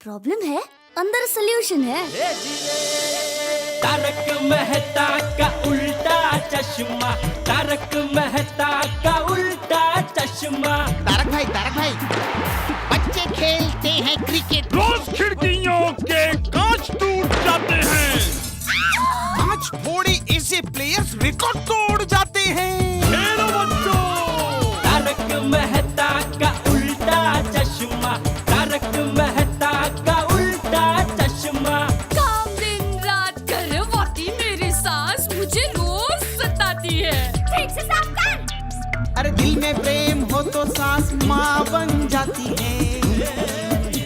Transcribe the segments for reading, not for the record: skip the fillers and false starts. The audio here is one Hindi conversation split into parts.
प्रॉब्लम है, अंदर सोल्यूशन है। तारक मेहता का उल्टा चश्मा, तारक मेहता का उल्टा चश्मा। तारक भाई, बच्चे खेलते हैं क्रिकेट, रोज खिड़कियों के कांच टूट जाते हैं। आज थोड़े ऐसे प्लेयर्स रिकॉर्ड तोड़ जाते हैं। खेलो बच्चों। तारक मेहता का उल्टा चश्मा, तारक मेहता का उल्टा चश्मा। काम दिन रात करवाती मेरी सास मुझे रोज सताती है। ठीक से साफ कर। अरे दिल में प्रेम हो तो सास माँ बन जाती है।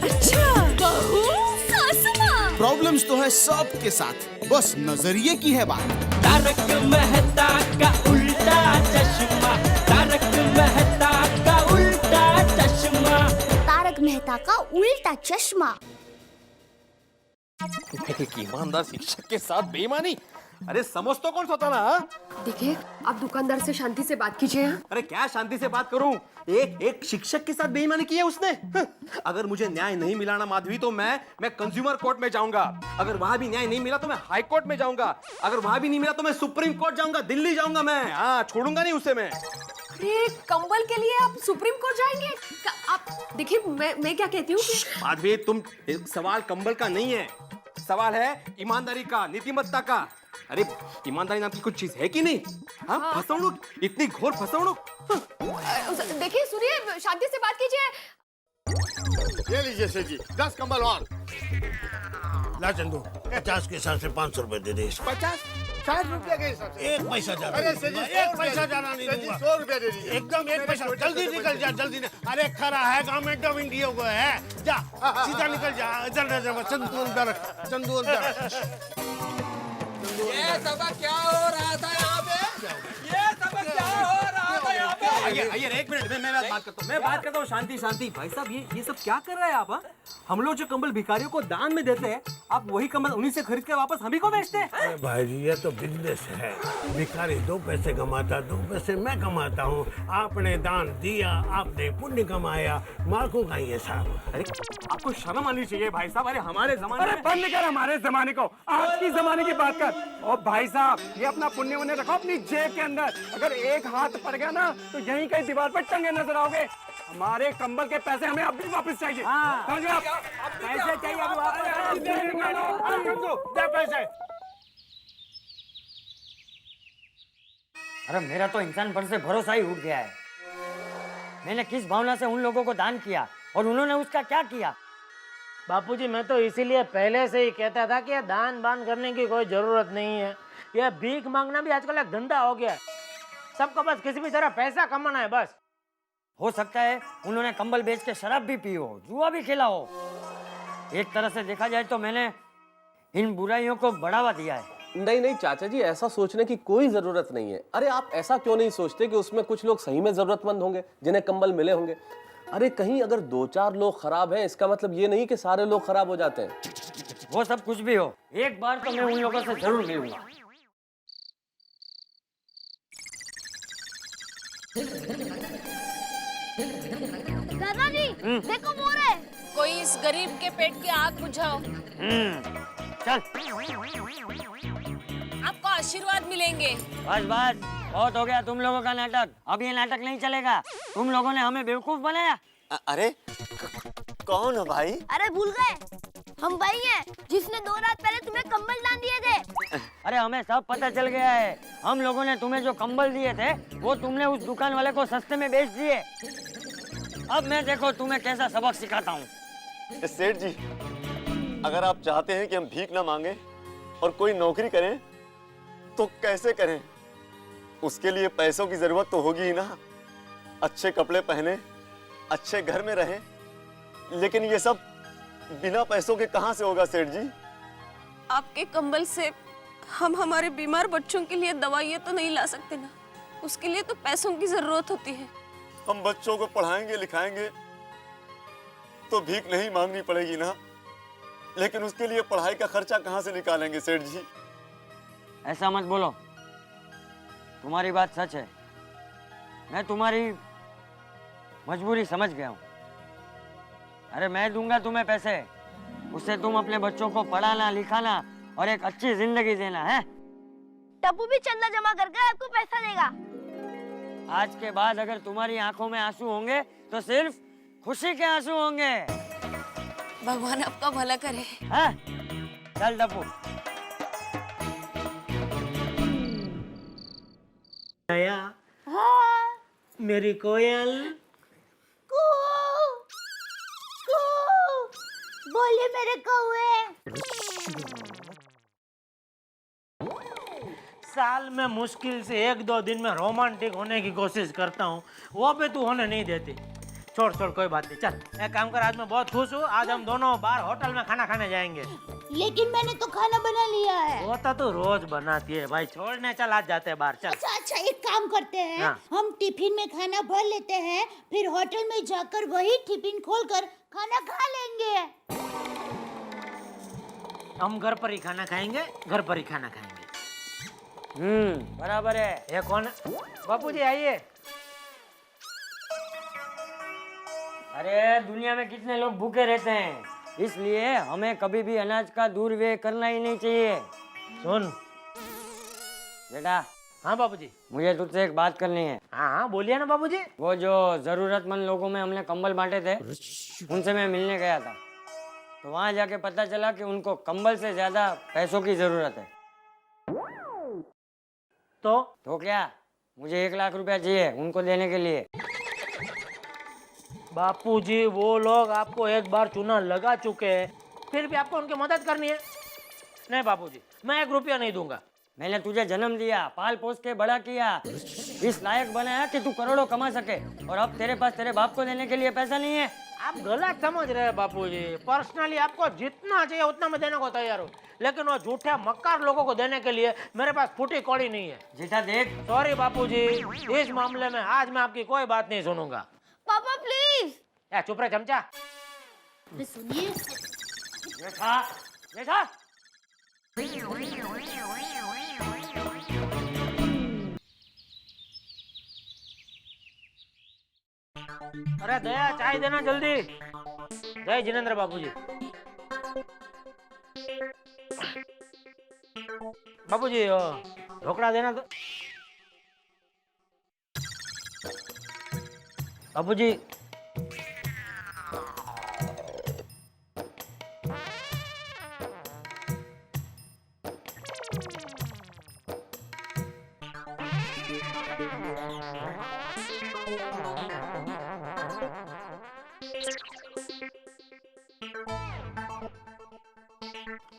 अच्छा, बहू सास माँ। प्रॉब्लम्स तो है सबके साथ, बस नजरिए की है बात। तारक मेहता का उल्टा चश्मा, तारक मेहता का उल्टा चश्मा। तारक मेहता का उल्टा चश्मा। एक ईमानदार शिक्षक के साथ बेईमानी, अरे समझ तो कौन सोता ना। देखिए, आप दुकानदार से शांति से बात कीजिए। अरे क्या शांति से बात करूं, एक शिक्षक के साथ बेईमानी की है उसने। अगर मुझे न्याय नहीं मिला ना माधवी, तो मैं कंज्यूमर कोर्ट में जाऊंगा। अगर वहां भी न्याय नहीं मिला तो मैं हाई कोर्ट में जाऊंगा। अगर वहां भी नहीं मिला तो मैं सुप्रीम कोर्ट जाऊंगा, दिल्ली जाऊंगा मैं। हाँ, छोड़ूंगा नहीं उसे मैं। अरे कंबल के लिए आप सुप्रीम कोर्ट जाएंगे? आप देखिए, मैं क्या कहती हूँ कि माधवी, तुम सवाल कंबल का नहीं है, सवाल है ईमानदारी का, नीतिमत्ता का। अरे ईमानदारी नाम की कुछ चीज है कि नहीं? हाँ, फंसावणुक, इतनी घोर फंसावणुक। देखिए, सुनिए, शांति से बात कीजिए। ये लीजिए सेठ जी, 10 कंबल और। ला चंदू, 50 के हिसाब से 500 रुपए दे दे। 50 रुपया के हिसाब से। 1 पैसा ज्यादा। अरे सेठ जी, एक पैसा ज्यादा नहीं दूंगा। 100 रुपया दे दीजिए। एकदम 1 पैसा। जल्दी निकल जा, जल्दी। अरे खरा है, गवर्नमेंट ऑफ इंडिया को है। जा सीधा निकल जा। चंदू अंदर, चंदू अंदर। ये सब क्या हो रहा था यहाँ पे? ये सब क्या हो रहा था यहाँ पे? आइए, एक मिनट में मैं बात करता हूँ। शांति भाई साहब, ये सब क्या कर रहे हैं आप? हाँ? हम लोग जो कंबल भिखारियों को दान में देते हैं, आप वही कंबल उन्हीं से खरीद के वापस हम ही को बेचते हैं। अरे भाई जी, ये तो बिजनेस है। भिखारी 2 पैसे कमाता, 2 पैसे मैं कमाता हूँ। आपने दान दिया, आपने पुण्य कमाया, मार्कों का ये साहब। अरे आपको शर्म आनी चाहिए भाई साहब। अरे हमारे जमाने अरे बंद कर हमारे जमाने को, आज की जमाने की बात कर। और भाई साहब, ये अपना पुण्य उन्हें रखो अपनी जेब के अंदर। अगर एक हाथ पड़ गया ना तो यहीं कहीं दीवार पर टंगे नजर आओगे। हमारे कंबल के पैसे हमें अभी वापस चाहिए। हाँ। समझ गए आप? पैसे चाहिए अभी वापस। दे पैसे। अरे मेरा तो इंसान पर से भरोसा ही उठ गया है। मैंने किस भावना से उन लोगों को दान किया और उन्होंने उसका क्या किया? बापूजी, मैं तो इसीलिए पहले से ही कहता था कि दान बान करने की कोई जरूरत नहीं है। यह भीख मांगना भी आजकल एक धंधा हो गया है। सबको बस किसी भी तरह पैसा कमाना है बस। हो सकता है उन्होंने कंबल बेच के शराब भी पी हो, जुआ भी खेला हो। एक तरह से देखा जाए तो मैंने इन बुराइयों को बढ़ावा दिया है। नहीं चाचा जी, ऐसा सोचने की कोई जरूरत नहीं है। अरे आप ऐसा क्यों नहीं सोचते कि उसमें कुछ लोग सही में जरूरतमंद होंगे जिन्हें कंबल मिले होंगे। अरे कहीं अगर 2-4 लोग खराब हैं, इसका मतलब ये नहीं कि सारे लोग खराब हो जाते हैं। वो सब कुछ भी हो, एक बार तो मैं उन लोगों से जरूर मिलूंगा। दादाजी, देखो मोर है। कोई इस गरीब के पेट की आग बुझाओ। चल आपको आशीर्वाद मिलेंगे। बस बहुत हो गया तुम लोगों का नाटक। अब ये नाटक नहीं चलेगा। तुम लोगों ने हमें बेवकूफ बनाया। अरे कौन हो भाई? अरे भूल गए, हम भाई हैं जिसने 2 रात पहले तुम्हें कंबल दान दिए थे। अरे हमें सब पता चल गया है। हम लोगों ने तुम्हें जो कंबल दिए थे वो तुमने उस दुकान वाले को सस्ते में बेच दिए। अब मैं देखो तुम्हें कैसा सबक सिखाता हूँ। सेठ जी, अगर आप चाहते हैं कि हम भीख ना मांगे और कोई नौकरी करें तो कैसे करें? उसके लिए पैसों की जरूरत तो होगी ही ना। अच्छे कपड़े पहने, अच्छे घर में रहें, लेकिन ये सब बिना पैसों के कहां से होगा सेठ जी? आपके कंबल से हम हमारे बीमार बच्चों के लिए दवाइयाँ तो नहीं ला सकते ना। उसके लिए तो पैसों की जरूरत होती है। हम बच्चों को पढ़ाएंगे लिखाएंगे तो भीख नहीं मांगनी पड़ेगी ना, लेकिन उसके लिए पढ़ाई का खर्चा कहां से निकालेंगे सेठ जी? ऐसा मत बोलो, तुम्हारी बात सच है। मैं तुम्हारी मजबूरी समझ गया हूँ। अरे मैं दूंगा तुम्हें पैसे, उससे तुम अपने बच्चों को पढ़ाना लिखाना और एक अच्छी जिंदगी देना है। टप्पू भी चंदा जमा करके आपको पैसा देगा। आज के बाद अगर तुम्हारी आंखों में आंसू होंगे तो सिर्फ खुशी के आंसू होंगे। भगवान आपका भला करे। हाँ? चल टप्पू। दया, हाँ। मेरी कोयल। कू, कू, बोले मेरे कौवे। साल में मुश्किल से 1-2 दिन में रोमांटिक होने की कोशिश करता हूँ, वो भी तू होने नहीं देती। छोड़ छोड़ कोई बात नहीं, चल एक काम कर, आज मैं बहुत खुश हूँ, आज हम दोनों बाहर होटल में खाना खाने जाएंगे। लेकिन मैंने तो खाना बना लिया है। वो तो तू रोज बनाती है भाई, छोड़ने चल, आज जाते हैं बाहर, चल। अच्छा एक काम करते हैं, हाँ। हम टिफिन में खाना भर लेते हैं, फिर होटल में जाकर वही टिफिन खोलकर खाना खा लेंगे। हम घर पर ही खाना खाएंगे, घर पर ही खाना खाएंगे। बराबर है। ये कौन है? बापूजी आइए। अरे दुनिया में कितने लोग भूखे रहते हैं, इसलिए हमें कभी भी अनाज का दुर्व्यय करना ही नहीं चाहिए। सुन बेटा। हाँ बापूजी। मुझे तुझसे एक बात करनी है। हाँ बोलिए ना बापूजी। वो जो जरूरतमंद लोगों में हमने कंबल बांटे थे, उनसे मैं मिलने गया था, तो वहां जाके पता चला कि उनको कंबल से ज्यादा पैसों की जरूरत है। तो क्या, मुझे 1 लाख रुपया चाहिए उनको देने के लिए। बापूजी वो लोग आपको एक बार चूना लगा चुके हैं, फिर भी आपको उनकी मदद करनी है? नहीं बापूजी, मैं 1 रुपया नहीं दूंगा। मैंने तुझे जन्म दिया, पाल पोस के बड़ा किया, इस लायक बनाया कि तू करोड़ों कमा सके, और अब तेरे पास तेरे बाप को देने के लिए पैसा नहीं है। आप गलत समझ रहे हैं बापूजी। पर्सनली आपको जितना चाहिए उतना मैं देने को तैयार हूँ, लेकिन वो झूठे मक्कार लोगों को देने के लिए मेरे पास फूटी कौड़ी नहीं है। जेठा देख। सॉरी बापूजी, इस मामले में आज मैं आपकी कोई बात नहीं सुनूंगा। पापा प्लीज। चुप रहे चमचा। सुनिए। जेठा, जेठा। अरे दया, चाय देना जल्दी। जय जिनेंद्र बाबूजी। बाबूजी ढोकड़ा देना तो। बाबूजी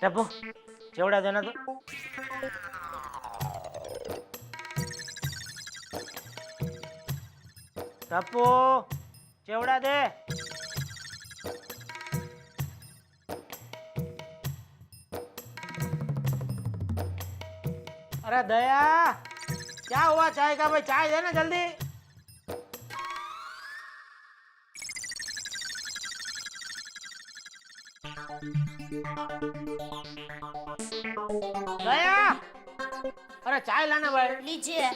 टप्पू चिवड़ा देना तो। टप्पू चिवड़ा दे। अरे दया, क्या हुआ चाय का भाई? चाय देना जल्दी। दया, अरे चाय लाना भाई। लीजिए।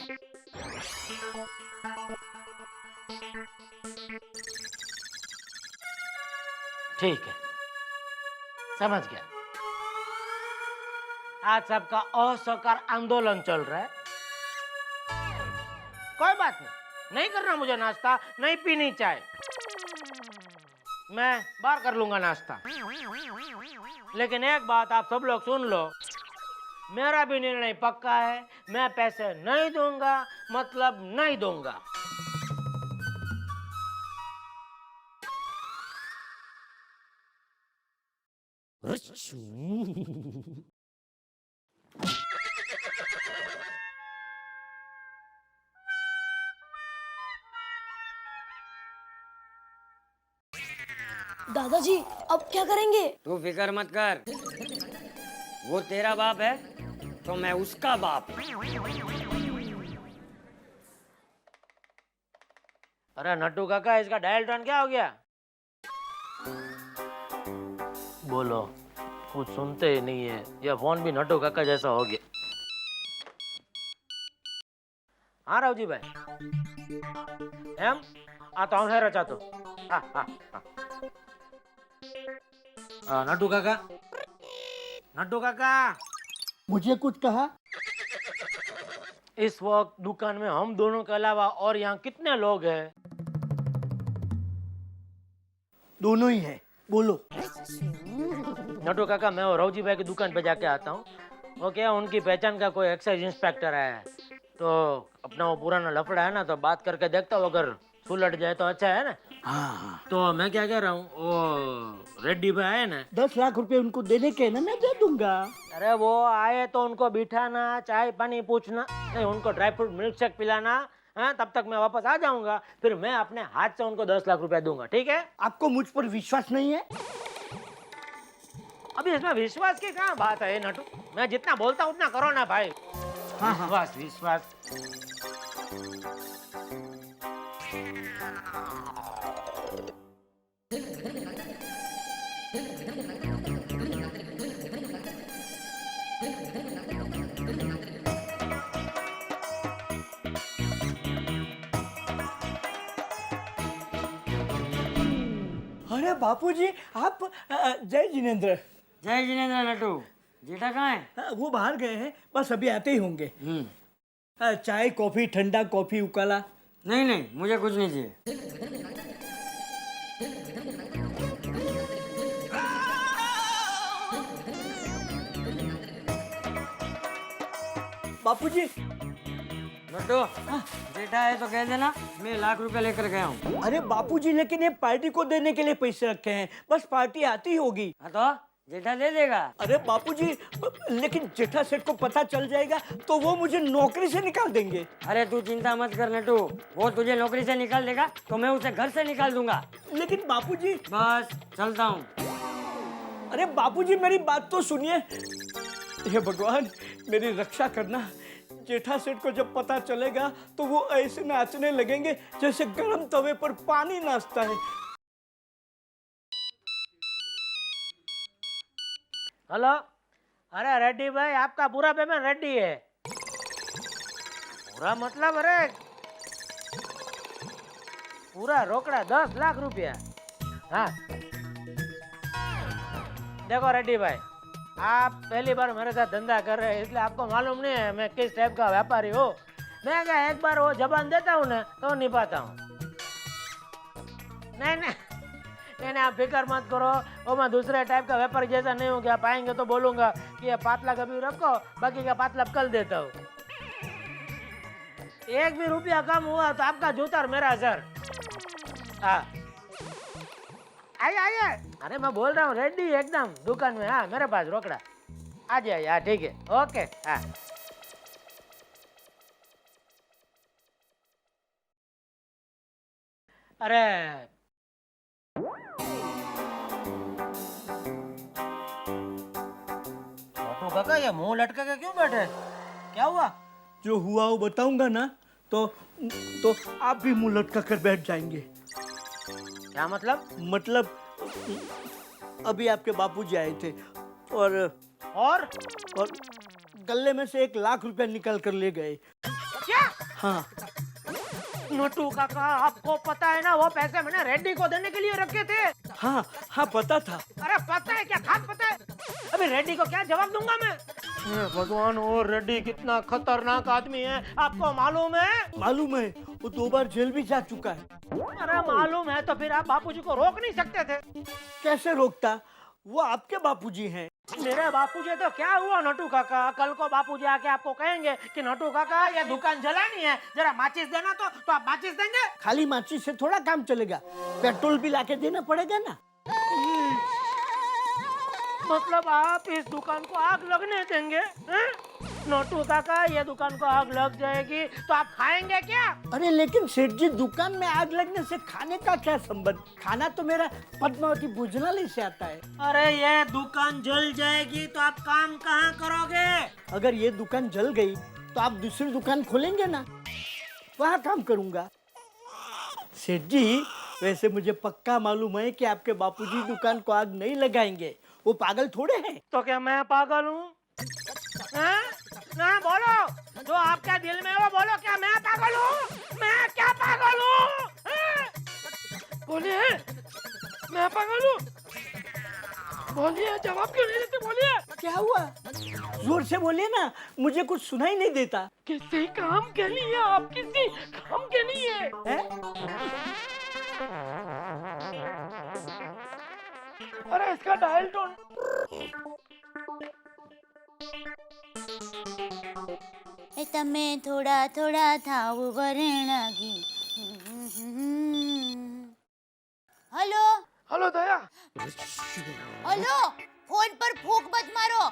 ठीक है, समझ गया। आज सबका असहकार आंदोलन चल रहा है। कोई बात नहीं करना मुझे नाश्ता, नहीं पीनी चाय, मैं बाहर कर लूंगा नाश्ता। लेकिन एक बात आप सब लोग सुन लो, मेरा भी निर्णय पक्का है, मैं पैसे नहीं दूंगा, मतलब नहीं दूंगा। दादाजी अब क्या करेंगे? तू फिक्र मत कर, वो तेरा बाप है तो मैं उसका बाप। अरे नट्टू काका, इसका डायल टोन क्या हो गया? बोलो, कुछ सुनते ही नहीं है। यह फोन भी नट्टू काका जैसा हो गया। हाँ रावजी भाई, एम आ तो हम है रचा तो। हाँ हाँ हाँ। नट्टू काका, नट्टू काका, मुझे कुछ कहा? इस वक्त दुकान में हम दोनों के अलावा और यहाँ कितने लोग हैं? दोनों ही है, बोलो। नट्टू काका, मैं और रावजी भाई की दुकान पे जाके आता हूँ। वो क्या, उनकी पहचान का कोई एक्साइज इंस्पेक्टर आया है, तो अपना वो पुराना लफड़ा है ना, तो बात करके देखता हूँ, अगर सुलट जाए तो अच्छा है ना। हाँ, तो मैं क्या कह रहा हूँ, वो रेड्डी भाई आए ना, 10 लाख रुपए उनको देने के ना, मैं दे दूंगा। अरे वो आए तो उनको बिठाना, चाय पानी पूछना, नहीं उनको ड्राई फ्रूट मिल्क शेक पिलाना, हाँ, तब तक मैं वापस आ जाऊंगा, फिर मैं अपने हाथ से उनको 10 लाख रुपया दूंगा, ठीक है? आपको मुझ पर विश्वास नहीं है? अभी इसमें विश्वास की कहाँ बात है नटू, मैं जितना बोलता हूँ उतना करो ना भाई। हाँ हाँ, विश्वास विश्वास। अरे बापूजी, आप जय जिनेंद्र। जय जिनेंद्र नटू। जेठा कहाँ है? वो बाहर गए हैं, बस अभी आते ही होंगे। चाय कॉफी, ठंडा कॉफी, उकाला? नहीं नहीं, मुझे कुछ नहीं चाहिए। बापूजी। नटू, जेठा है तो कह देना मैं 1 लाख रुपए लेकर गया हूँ। अरे बापूजी, लेकिन ये पार्टी को देने के लिए पैसे रखे हैं, बस पार्टी आती होगी। हाँ तो जेठा दे देगा। अरे बापूजी, लेकिन जेठा सेठ को पता चल जाएगा तो वो मुझे नौकरी से निकाल देंगे। अरे तू चिंता मत कर नटू, वो तुझे नौकरी से निकाल देगा तो मैं उसे घर से निकाल दूंगा। लेकिन बापूजी। बस चलता हूँ। अरे बापूजी, मेरी बात तो सुनिए। हे भगवान, मेरी रक्षा करना। जेठा सेठ को जब पता चलेगा तो वो ऐसे नाचने लगेंगे जैसे गर्म तवे पर पानी नाचता है। हेलो, अरे रेड्डी भाई, आपका पूरा पेमेंट रेडी है। पूरा मतलब, अरे पूरा रोकड़ा 10 लाख रुपया। हाँ देखो रेड्डी भाई, आप पहली बार मेरे साथ धंधा कर रहे हैं, इसलिए आपको मालूम नहीं है मैं किस टाइप का व्यापारी हूँ। मैं क्या एक बार वो जबान देता हूँ ना तो निभाता हूँ। नहीं नहीं नहीं, आप फिक्र मत करो, वो मैं दूसरे टाइप का व्यापारी जैसा नहीं हूँ कि आप आएंगे तो बोलूंगा कि ये पातला कभी रखो, बाकी का पातला कल देता हूँ। एक भी रुपया कम हुआ तो आपका जूता और मेरा सर। हाँ आइए आइए। अरे मैं बोल रहा हूँ रेडी एकदम दुकान में। हाँ मेरे पास रोकड़ा, आ जाइए। हाँ ठीक है, ओके। हाँ अरे छोटू काका, ये मुंह लटका के क्यों बैठे, क्या हुआ? जो हुआ वो बताऊंगा ना तो आप भी मुंह लटका कर बैठ जाएंगे। क्या मतलब? मतलब अभी आपके बापूजी आए थे और गले में से 1 लाख रुपया निकाल कर ले गए। क्या? हाँ नोटू काका, आपको पता है ना वो पैसे मैंने रेड्डी को देने के लिए रखे थे। हाँ हाँ पता था। अरे पता है क्या, खास पता है। अभी रेड्डी को क्या जवाब दूंगा मैं? भगवान, वो रेड्डी कितना खतरनाक आदमी है, आपको मालूम है? मालूम है, वो 2 बार जेल भी जा चुका है। अरे मालूम है तो फिर आप बापूजी को रोक नहीं सकते थे? कैसे रोकता, वो आपके बापूजी हैं। मेरे बापूजी तो क्या हुआ नटू काका, कल को बापूजी आके आपको कहेंगे कि नटू काका ये दुकान जलानी है, जरा माचिस देना, तो आप माचिस देंगे? खाली माचिस से थोड़ा काम चलेगा, पेट्रोल भी लाके देना पड़ेगा ना। मतलब आप इस दुकान को आग लगने देंगे? नोटू काका, ये दुकान को आग लग जाएगी तो आप खाएंगे क्या? अरे लेकिन सेठ जी, दुकान में आग लगने से खाने का क्या संबंध? खाना तो मेरा पद्मावती भोजनालय से आता है। अरे ये दुकान जल जाएगी तो आप काम कहाँ करोगे? अगर ये दुकान जल गई तो आप दूसरी दुकान खोलेंगे ना, वहाँ काम करूँगा। सेठ जी, वैसे मुझे पक्का मालूम है कि आपके बापूजी दुकान को आग नहीं लगाएंगे, वो पागल थोड़े हैं। तो क्या मैं पागल हूँ? ना बोलो, जो आपके दिल में है वो बोलो, क्या मैं पागल हूँ? मैं क्या पागल हूँ? बोलिए, मैं पागल हूँ? बोलिए, जवाब क्यों नहीं देते? बोलिए। क्या हुआ? जोर से बोलिए ना, मुझे कुछ सुनाई नहीं देता। किसी काम के लिए, आप किसी काम के लिए है? अरे इसका डायल टोन। તમે થોડા થોડા થાવ વરણાગી. हेलो हेलो दया। हेलो, फोन पर फूंक मत मारो.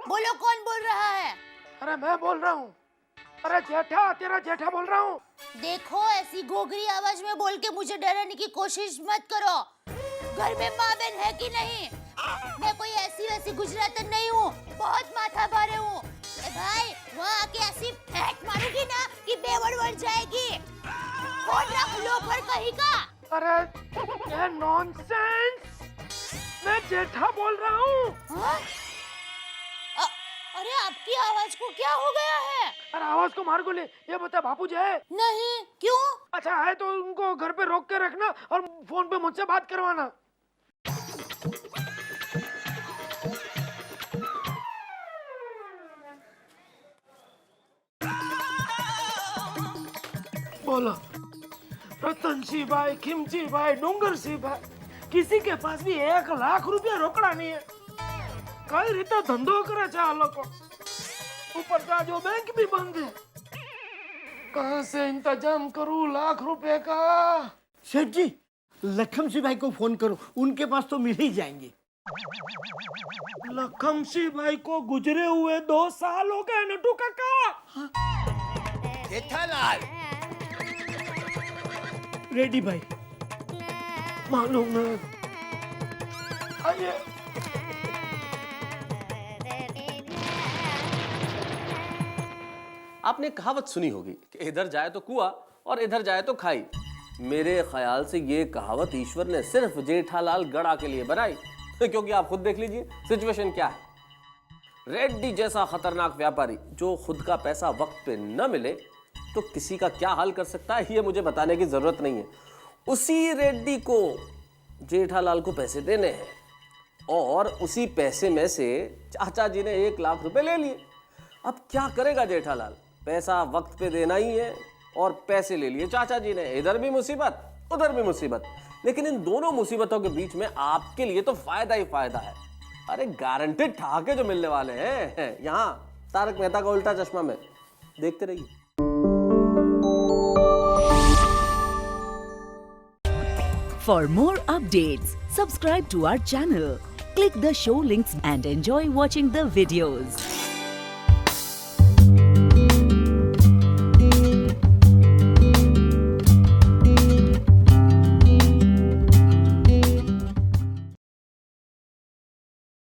बोलो कौन बोल रहा है? अरे मैं बोल रहा हूँ। अरे जेठा, तेरा जेठा बोल रहा हूँ। देखो, ऐसी गोगरी आवाज में बोल के मुझे डराने की कोशिश मत करो. घर में माँ बहन है कि नहीं? मैं कोई ऐसी वैसी गुजरातन नहीं हूँ. बहुत माथा भारे हूँ. भाई, वहाँ आके ऐसी फेंक मारूंगी ना कि बेवड़ बढ़ जाएगी. फोन रख लो पर कहीं का. अरे ये नॉनसेंस, मैं जेठा बोल रहा हूँ। हाँ? अरे आपकी आवाज को क्या हो गया है? अरे आवाज को मार गोली। ये बता, बापू जी है? नहीं, क्यों? अच्छा है तो उनको घर पे रोक के रखना और फोन पे मुझसे बात करवाना। बोलो, रतन सिंह भाई, खिमची भाई, डूंगर सिंह भाई, किसी के पास भी 1 लाख रुपया रोकड़ा नहीं है. कई रीते धंधो करे छे आ लोग. ऊपर का जो बैंक भी बंद है. कहाँ से इंतजाम करूं लाख रुपए का? सेठ जी, लखम सिंह भाई को फोन करो, उनके पास तो मिल ही जाएंगे. लखम सिंह भाई को गुजरे हुए 2 साल हो गए नटू काका. जेठालाल, रेडी भाई. मालूम है. आइए. आपने कहावत सुनी होगी कि इधर जाए तो कुआं और इधर जाए तो खाई. मेरे ख्याल से ये कहावत ईश्वर ने सिर्फ जेठालाल गड़ा के लिए बनाई, क्योंकि आप खुद देख लीजिए सिचुएशन क्या है. रेड्डी जैसा खतरनाक व्यापारी जो खुद का पैसा वक्त पे न मिले तो किसी का क्या हाल कर सकता है, ये मुझे बताने की जरूरत नहीं है. उसी रेड्डी को जेठालाल को पैसे देने हैं और उसी पैसे में से चाचा जी ने 1 लाख रुपए ले लिए. अब क्या करेगा जेठालाल? पैसा वक्त पे देना ही है और पैसे ले लिए चाचा जी ने. इधर भी मुसीबत, उधर भी मुसीबत. लेकिन इन दोनों मुसीबतों के बीच में आपके लिए तो फायदा ही फायदा है. अरे गारंटेड ठहाके जो मिलने वाले हैं यहाँ तारक मेहता का उल्टा चश्मा में. देखते रहिए. For more updates, subscribe to our channel, click the show links and enjoy watching the videos.